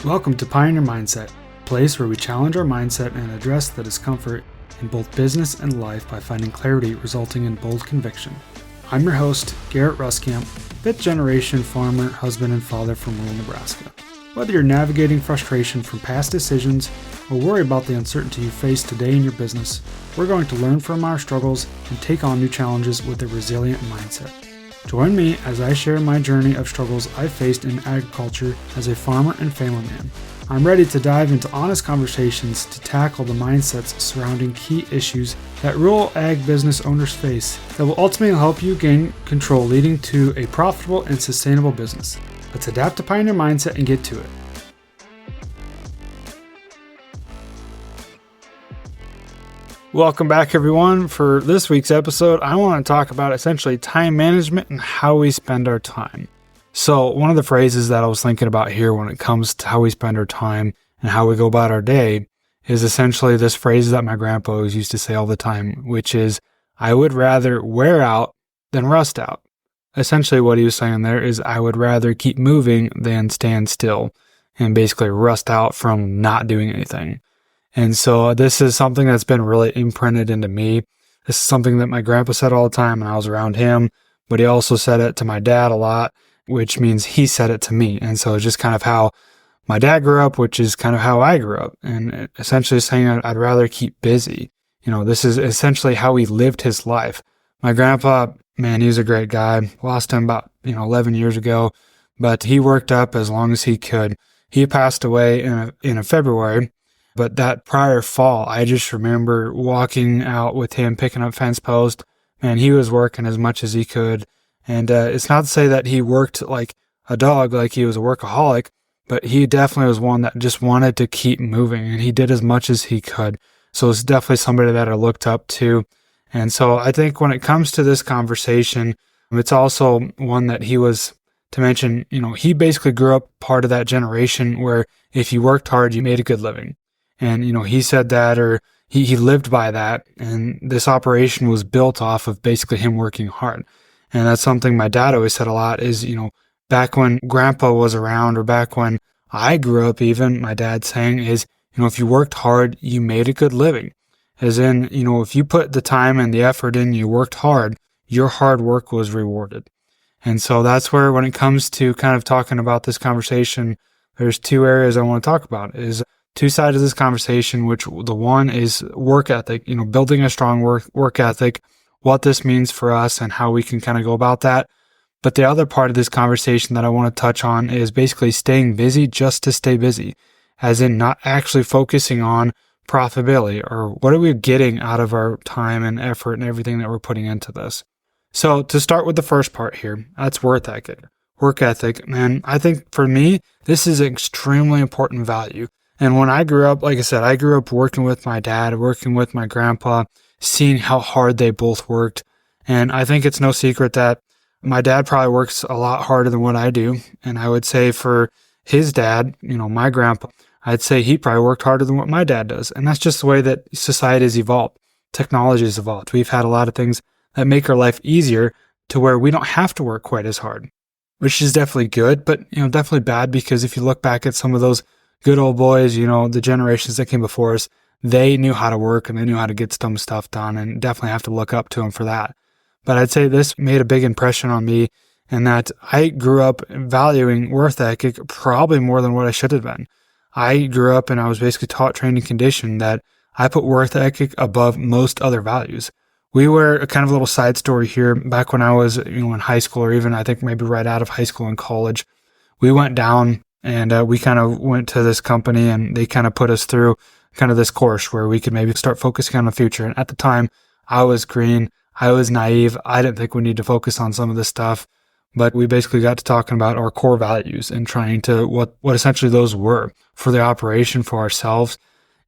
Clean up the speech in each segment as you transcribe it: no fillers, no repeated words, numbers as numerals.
Welcome to Pioneer Mindset, a place where we challenge our mindset and address the discomfort in both business and life by finding clarity resulting in bold conviction. I'm your host, Garrett Ruskamp, fifth generation farmer, husband, and father from rural Nebraska. Whether you're navigating frustration from past decisions or worry about the uncertainty you face today in your business, we're going to learn from our struggles and take on new challenges with a resilient mindset. Join me as I share my journey of struggles I faced in agriculture as a farmer and family man. I'm ready to dive into honest conversations to tackle the mindsets surrounding key issues that rural ag business owners face that will ultimately help you gain control, leading to a profitable and sustainable business. Let's adapt to Pioneer Mindset and get to it. Welcome back, everyone. For this week's episode, I want to talk about essentially time management and how we spend our time. So one of the phrases that I was thinking about here when it comes to how we spend our time and how we go about our day is essentially this phrase that my grandpa always used to say all the time, which is, I would rather wear out than rust out. Essentially what he was saying there is I would rather keep moving than stand still and basically rust out from not doing anything. And so this is something that's been really imprinted into me. This is something that my grandpa said all the time and I was around him, but he also said it to my dad a lot, which means he said it to me. And so it's just kind of how my dad grew up, which is kind of how I grew up. And essentially saying I'd rather keep busy. You know, this is essentially how he lived his life. My grandpa, man, he was a great guy. Lost him about, 11 years ago, but he worked up as long as he could. He passed away in February. But that prior fall, I just remember walking out with him, picking up fence post, and he was working as much as he could. And it's not to say that he worked like a dog, like he was a workaholic, but he definitely was one that just wanted to keep moving, and he did as much as he could. So it's definitely somebody that I looked up to. And so I think when it comes to this conversation, it's also one that he was, to mention, he basically grew up part of that generation where if you worked hard, you made a good living. And, he said that, or he lived by that. And this operation was built off of basically him working hard. And that's something my dad always said a lot is, back when grandpa was around or back when I grew up even, my dad saying is, if you worked hard, you made a good living. As in, if you put the time and the effort in, you worked hard, your hard work was rewarded. And so that's where when it comes to kind of talking about this conversation, there's two areas I want to talk about is two sides of this conversation, which the one is work ethic, building a strong work ethic, what this means for us and how we can kind of go about that. But the other part of this conversation that I want to touch on is basically staying busy just to stay busy, as in not actually focusing on profitability or what are we getting out of our time and effort and everything that we're putting into this. So to start with the first part here, that's work ethic. Man, I think for me, this is an extremely important value. And when I grew up, like I said, I grew up working with my dad, working with my grandpa, seeing how hard they both worked. And I think it's no secret that my dad probably works a lot harder than what I do. And I would say for his dad, my grandpa, I'd say he probably worked harder than what my dad does. And that's just the way that society has evolved. Technology has evolved. We've had a lot of things that make our life easier to where we don't have to work quite as hard, which is definitely good, but, definitely bad because if you look back at some of those good old boys, the generations that came before us, they knew how to work and they knew how to get some stuff done and definitely have to look up to them for that. But I'd say this made a big impression on me in that I grew up valuing work ethic probably more than what I should have been. I grew up and I was basically taught, trained, and conditioned that I put work ethic above most other values. We were a kind of a little side story here back when I was, in high school or even I think maybe right out of high school and college. We went down and we kind of went to this company and they kind of put us through kind of this course where we could maybe start focusing on the future. And at the time, I was green. I was naive. I didn't think we need to focus on some of this stuff. But we basically got to talking about our core values and trying to what essentially those were for the operation for ourselves.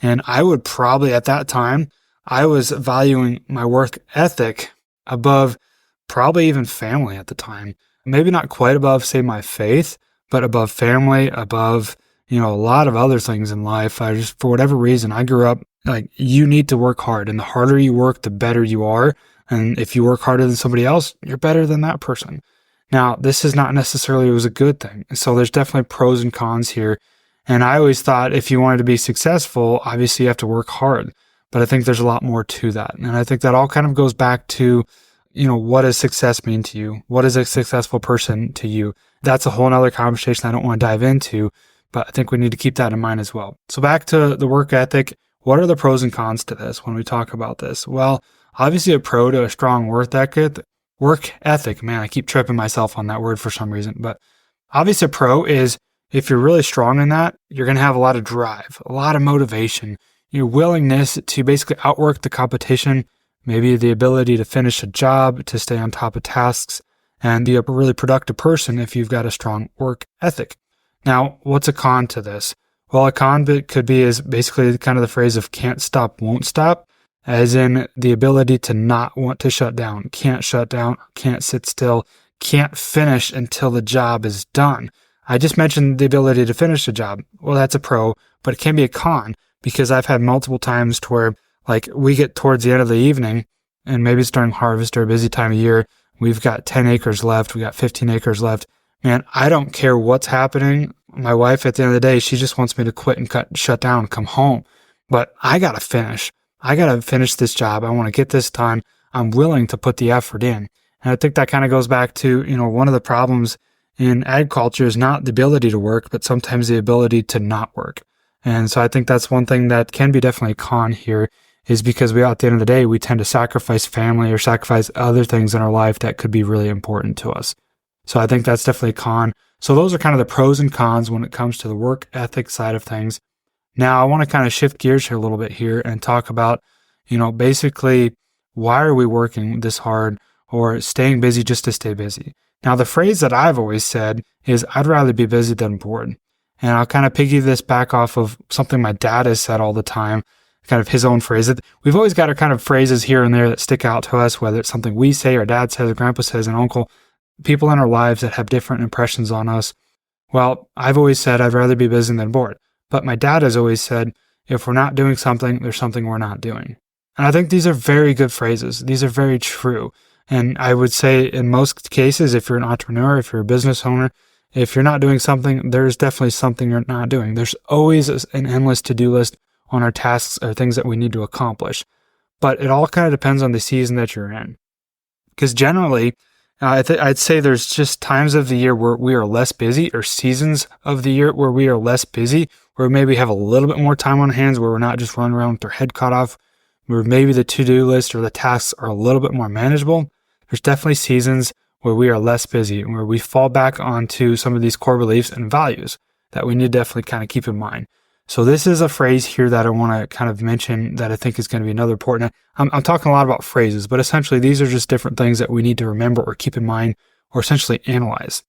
And I would probably at that time, I was valuing my work ethic above probably even family at the time. Maybe not quite above, say, my faith, but above family, above, a lot of other things in life. I just, for whatever reason, I grew up like you need to work hard, and the harder you work, the better you are. And if you work harder than somebody else, you're better than that person. Now, this is not necessarily always a good thing. So there's definitely pros and cons here. And I always thought if you wanted to be successful, obviously you have to work hard. But I think there's a lot more to that. And I think that all kind of goes back to, what does success mean to you? What is a successful person to you? That's a whole nother conversation I don't want to dive into, but I think we need to keep that in mind as well. So back to the work ethic. What are the pros and cons to this when we talk about this? Well, obviously a pro to a strong work ethic, man, I keep tripping myself on that word for some reason, but obviously a pro is if you're really strong in that, you're going to have a lot of drive, a lot of motivation, your willingness to basically outwork the competition, maybe the ability to finish a job, to stay on top of tasks, and be a really productive person if you've got a strong work ethic. Now, what's a con to this? Well, a con could be is basically kind of the phrase of can't stop, won't stop, as in the ability to not want to shut down, can't sit still, can't finish until the job is done. I just mentioned the ability to finish a job. Well, that's a pro, but it can be a con because I've had multiple times to where like we get towards the end of the evening and maybe it's during harvest or a busy time of year. We've got 10 acres left. We got 15 acres left. Man, I don't care what's happening. My wife at the end of the day, she just wants me to quit and shut down and come home. But I got to finish. I got to finish this job. I want to get this done. I'm willing to put the effort in. And I think that kind of goes back to, one of the problems in agriculture is not the ability to work, but sometimes the ability to not work. And so I think that's one thing that can be definitely a con here is because at the end of the day, we tend to sacrifice family or sacrifice other things in our life that could be really important to us. So I think that's definitely a con. So those are kind of the pros and cons when it comes to the work ethic side of things. Now I want to kind of shift gears here a little bit here and talk about, basically why are we working this hard or staying busy just to stay busy? Now the phrase that I've always said is I'd rather be busy than bored. And I'll kind of piggy this back off of something my dad has said all the time, kind of his own phrase. We've always got our kind of phrases here and there that stick out to us, whether it's something we say or dad says or grandpa says and uncle, people in our lives that have different impressions on us. Well, I've always said I'd rather be busy than bored. But my dad has always said, if we're not doing something, there's something we're not doing. And I think these are very good phrases. These are very true. And I would say in most cases, if you're an entrepreneur, if you're a business owner, if you're not doing something, there's definitely something you're not doing. There's always an endless to-do list on our tasks or things that we need to accomplish. But it all kind of depends on the season that you're in. Because generally, I'd say there's just times of the year where we are less busy or seasons of the year where we are less busy, where maybe have a little bit more time on hands, where we're not just running around with our head cut off, where maybe the to-do list or the tasks are a little bit more manageable. There's definitely seasons where we are less busy and where we fall back onto some of these core beliefs and values that we need to definitely kind of keep in mind. So this is a phrase here that I want to kind of mention that I think is going to be another important. I'm talking a lot about phrases, but essentially these are just different things that we need to remember or keep in mind or essentially analyze.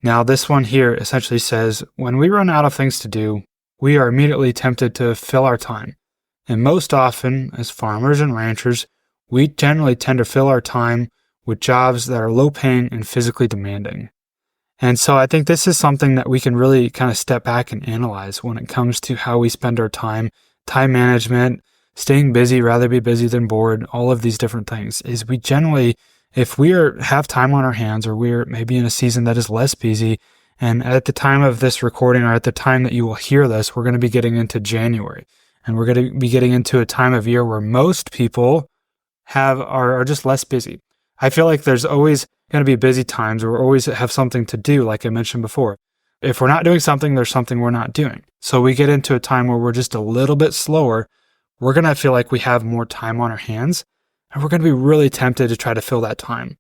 Now this one here essentially says, when we run out of things to do, we are immediately tempted to fill our time. And most often, as farmers and ranchers, we generally tend to fill our time with jobs that are low paying and physically demanding. And so I think this is something that we can really kind of step back and analyze when it comes to how we spend our time management, staying busy, rather be busy than bored, all of these different things. Is we generally, if we have time on our hands or we're maybe in a season that is less busy, and at the time of this recording or at the time that you will hear this, we're going to be getting into January. And we're going to be getting into a time of year where most people are just less busy. I feel like there's always going to be busy times where we always have something to do, like I mentioned before. If we're not doing something, there's something we're not doing. So we get into a time where we're just a little bit slower. We're going to feel like we have more time on our hands, and we're going to be really tempted to try to fill that time.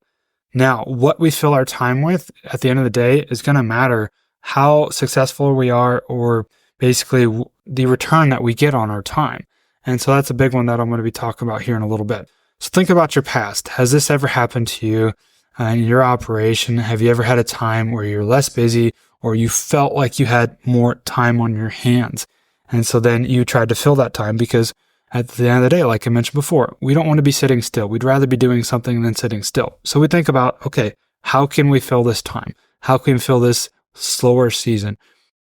Now, what we fill our time with at the end of the day is going to matter how successful we are or basically the return that we get on our time. And so that's a big one that I'm going to be talking about here in a little bit. So think about your past. Has this ever happened to you in your operation? Have you ever had a time where you're less busy or you felt like you had more time on your hands? And so then you tried to fill that time because at the end of the day, like I mentioned before, we don't want to be sitting still. We'd rather be doing something than sitting still. So we think about, okay, how can we fill this time? How can we fill this slower season?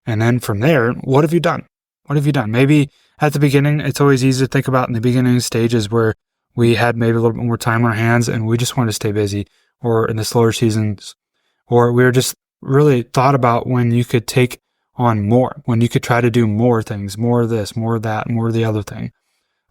And then from there, what have you done? What have you done? Maybe at the beginning, it's always easy to think about in the beginning stages where we had maybe a little bit more time on our hands and we just wanted to stay busy, or in the slower seasons, or we were just really thought about when you could take on more when you could try to do more things, more of this, more of that, more of the other thing?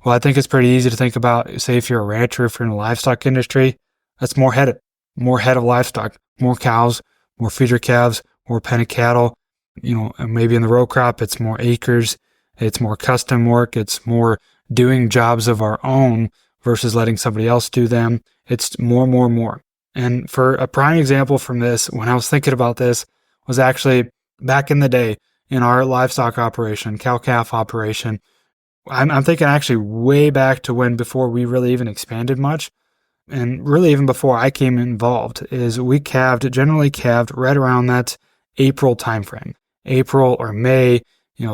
Well, I think it's pretty easy to think about, say, if you're a rancher, if you're in the livestock industry, that's more head of livestock, more cows, more feeder calves, more penny cattle. And maybe in the row crop, it's more acres, it's more custom work, it's more doing jobs of our own versus letting somebody else do them. It's more. And for a prime example from this, when I was thinking about this, was actually back in the day in our livestock operation, cow-calf operation. I'm thinking actually way back to before we really even expanded much, and really even before I came involved, is we generally calved right around that April timeframe, April or May,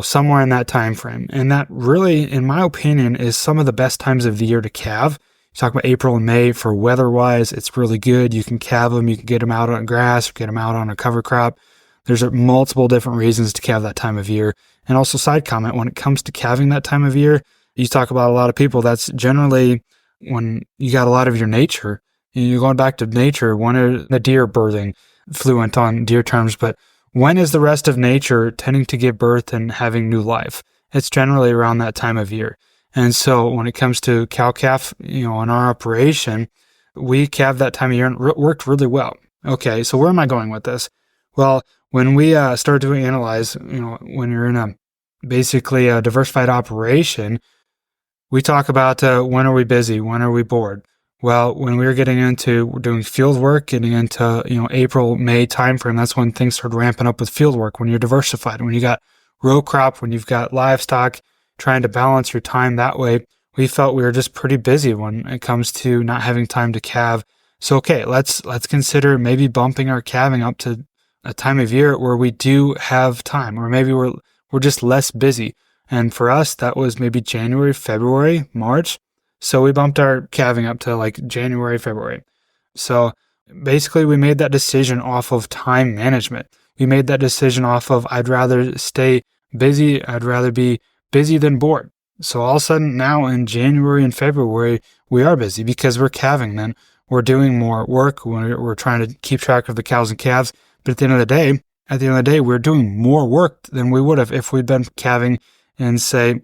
somewhere in that time frame. And that really, in my opinion, is some of the best times of the year to calve. You talk about April and May for weather-wise, it's really good. You can calve them, you can get them out on grass, get them out on a cover crop. There's multiple different reasons to calve that time of year. And also, side comment, when it comes to calving that time of year, you talk about a lot of people, that's generally when you got a lot of your nature. You're going back to nature, when are the deer birthing, fluent on deer terms, but when is the rest of nature tending to give birth and having new life? It's generally around that time of year. And so when it comes to cow-calf, in our operation, we calved that time of year and worked really well. Okay, so where am I going with this? Well, when we started to analyze, when you're in basically a diversified operation, we talk about when are we busy, when are we bored? Well, when we were getting into doing field work, getting into April, May timeframe, that's when things started ramping up with field work. When you're diversified, when you got row crop, when you've got livestock, trying to balance your time that way, we felt we were just pretty busy when it comes to not having time to calve. So okay, let's consider maybe bumping our calving up to a time of year where we do have time, or maybe we're just less busy. And for us, that was maybe January, February, March. So we bumped our calving up to like January, February. So basically we made that decision off of time management. We made that decision off of, I'd rather stay busy. I'd rather be busy than bored. So all of a sudden now in January and February, we are busy because we're calving then. We're doing more work. We're trying to keep track of the cows and calves. But at the end of the day, we're doing more work than we would have if we'd been calving in, say,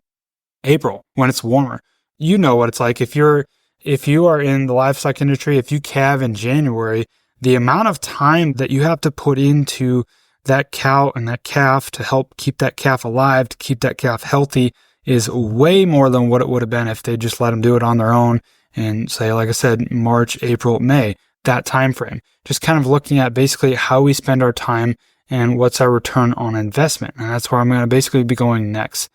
April when it's warmer. You know what it's like if you are in the livestock industry, if you calve in January, the amount of time that you have to put into that cow and that calf to help keep that calf alive, to keep that calf healthy, is way more than what it would have been if they just let them do it on their own in, say, like I said, March, April, May, that time frame. Just kind of looking at basically how we spend our time and what's our return on investment. And that's where I'm going to basically be going next,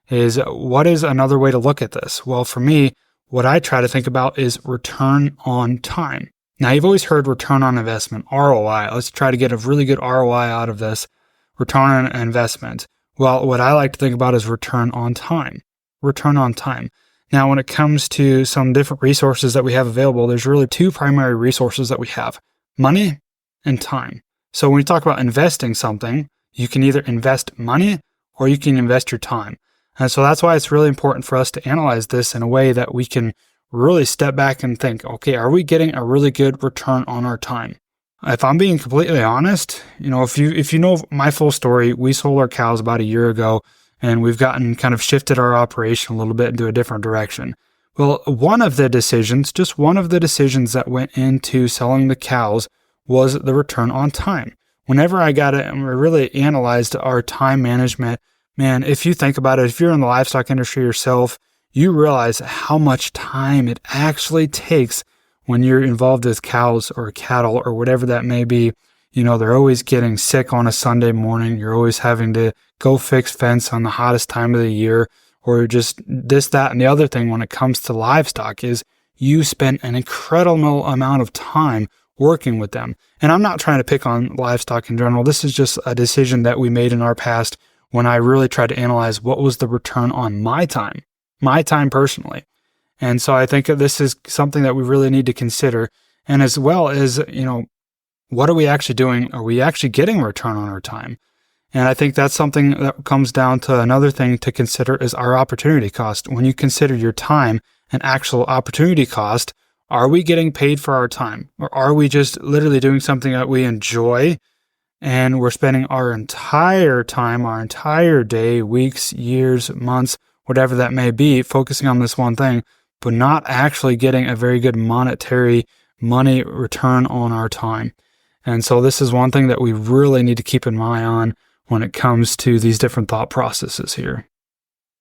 is what is another way to look at this? Well, for me, what I try to think about is return on time. Now, you've always heard return on investment, ROI. Let's try to get a really good ROI out of this, return on investment. Well, what I like to think about is return on time. Return on time. Now, when it comes to some different resources that we have available, there's really two primary resources that we have: money and time. So when we talk about investing something, you can either invest money or you can invest your time. And so that's why it's really important for us to analyze this in a way that we can really step back and think, okay, are we getting a really good return on our time? If I'm being completely honest, if you know my full story, we sold our cows about a year ago, and we've gotten kind of shifted our operation a little bit into a different direction. Well, one of the decisions that went into selling the cows was the return on time. Whenever I got it and we really analyzed our time management, man, if you think about it, if you're in the livestock industry yourself, you realize how much time it actually takes when you're involved with cows or cattle or whatever that may be. They're always getting sick on a Sunday morning. You're always having to go fix fence on the hottest time of the year, or just this, that, and the other thing. When it comes to livestock, is you spend an incredible amount of time working with them. And I'm not trying to pick on livestock in general. This is just a decision that we made in our past when I really tried to analyze what was the return on my time personally. And so I think this is something that we really need to consider. And as well as, what are we actually doing? Are we actually getting a return on our time? And I think that's something that comes down to another thing to consider is our opportunity cost. When you consider your time an actual opportunity cost, are we getting paid for our time? Or are we just literally doing something that we enjoy and we're spending our entire time, our entire day, weeks, years, months, whatever that may be, focusing on this one thing, but not actually getting a very good money return on our time. And so this is one thing that we really need to keep an eye on when it comes to these different thought processes here.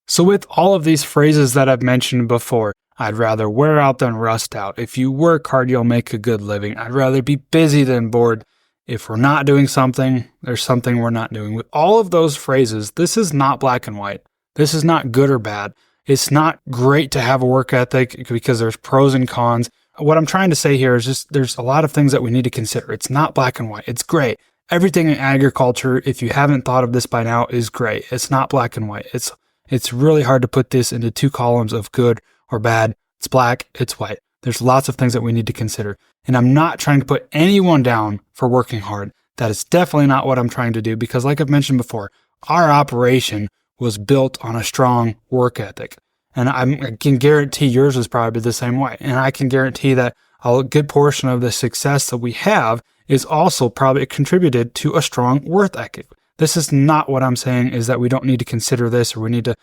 So with all of these phrases that I've mentioned before, I'd rather wear out than rust out. If you work hard, you'll make a good living. I'd rather be busy than bored. If we're not doing something, there's something we're not doing. With all of those phrases, this is not black and white. This is not good or bad. It's not great to have a work ethic because there's pros and cons. What I'm trying to say here is just there's a lot of things that we need to consider. It's not black and white. It's gray. Everything in agriculture, if you haven't thought of this by now, is gray. It's not black and white. It's really hard to put this into two columns of good or bad. It's black, it's white. There's lots of things that we need to consider. And I'm not trying to put anyone down for working hard. That is definitely not what I'm trying to do because like I've mentioned before, our operation was built on a strong work ethic. And I can guarantee yours is probably the same way. And I can guarantee that a good portion of the success that we have is also probably contributed to a strong work ethic. This is not what I'm saying is that we don't need to consider this or we need to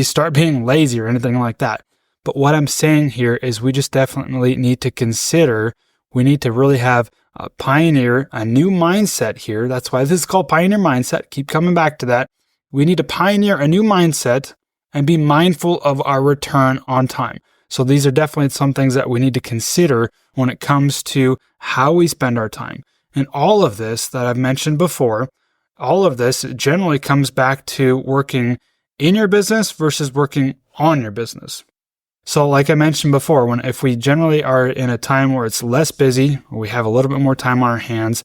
start being lazy or anything like that. But what I'm saying here is we just definitely need to consider, we need to really have a pioneer, a new mindset here. That's why this is called pioneer mindset. Keep coming back to that. We need to pioneer a new mindset and be mindful of our return on time. So these are definitely some things that we need to consider when it comes to how we spend our time. And all of this that I've mentioned before, all of this generally comes back to working in your business versus working on your business. So like I mentioned before, if we generally are in a time where it's less busy, or we have a little bit more time on our hands,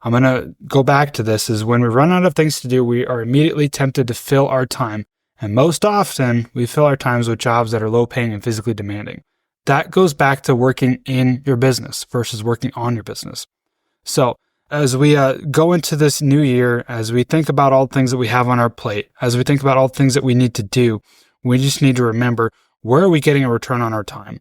I'm going to go back to this, is when we run out of things to do, we are immediately tempted to fill our time. And most often, we fill our times with jobs that are low paying and physically demanding. That goes back to working in your business versus working on your business. So as we go into this new year, as we think about all the things that we have on our plate, as we think about all the things that we need to do, we just need to remember, where are we getting a return on our time?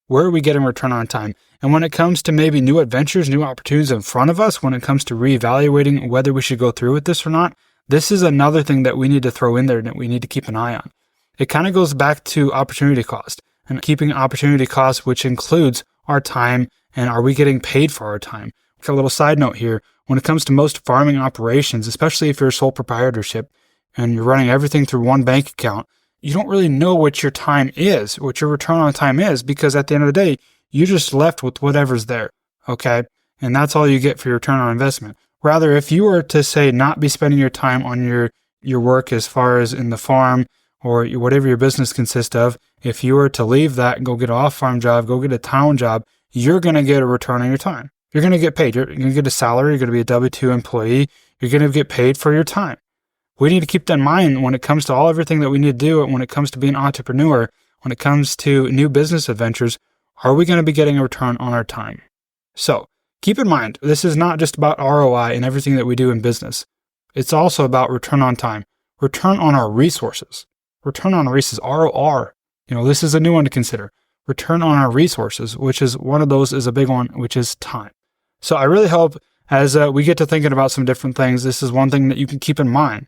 Where are we getting a return on time? And when it comes to maybe new adventures, new opportunities in front of us, when it comes to reevaluating whether we should go through with this or not, this is another thing that we need to throw in there that we need to keep an eye on. It kind of goes back to opportunity cost and keeping opportunity cost, which includes our time and are we getting paid for our time? A little side note here, when it comes to most farming operations, especially if you're a sole proprietorship and you're running everything through one bank account, you don't really know what your time is, what your return on time is, because at the end of the day, you're just left with whatever's there, okay? And that's all you get for your return on investment. Rather, if you were to say not be spending your time on your work as far as in the farm or whatever your business consists of, if you were to leave that and go get an off-farm job, go get a town job, you're going to get a return on your time. You're going to get paid. You're going to get a salary. You're going to be a W-2 employee. You're going to get paid for your time. We need to keep that in mind when it comes to everything that we need to do, and when it comes to being an entrepreneur, when it comes to new business adventures. Are we going to be getting a return on our time? So keep in mind, this is not just about ROI and everything that we do in business. It's also about return on time, return on our resources, return on our resources, ROR. This is a new one to consider. Return on our resources, which is one of those is a big one, which is time. So I really hope as we get to thinking about some different things, this is one thing that you can keep in mind.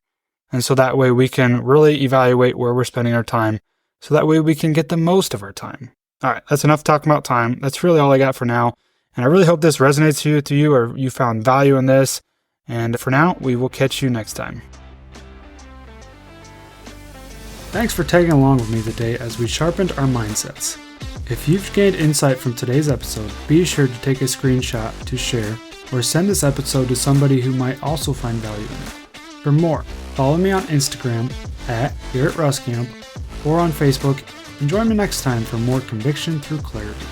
And so that way we can really evaluate where we're spending our time. So that way we can get the most of our time. All right, that's enough talking about time. That's really all I got for now. And I really hope this resonates to you or you found value in this. And for now, we will catch you next time. Thanks for tagging along with me today as we sharpened our mindsets. If you've gained insight from today's episode, be sure to take a screenshot to share or send this episode to somebody who might also find value in it. For more, follow me on Instagram @GarrettRuskamp or on Facebook, and join me next time for more conviction through clarity.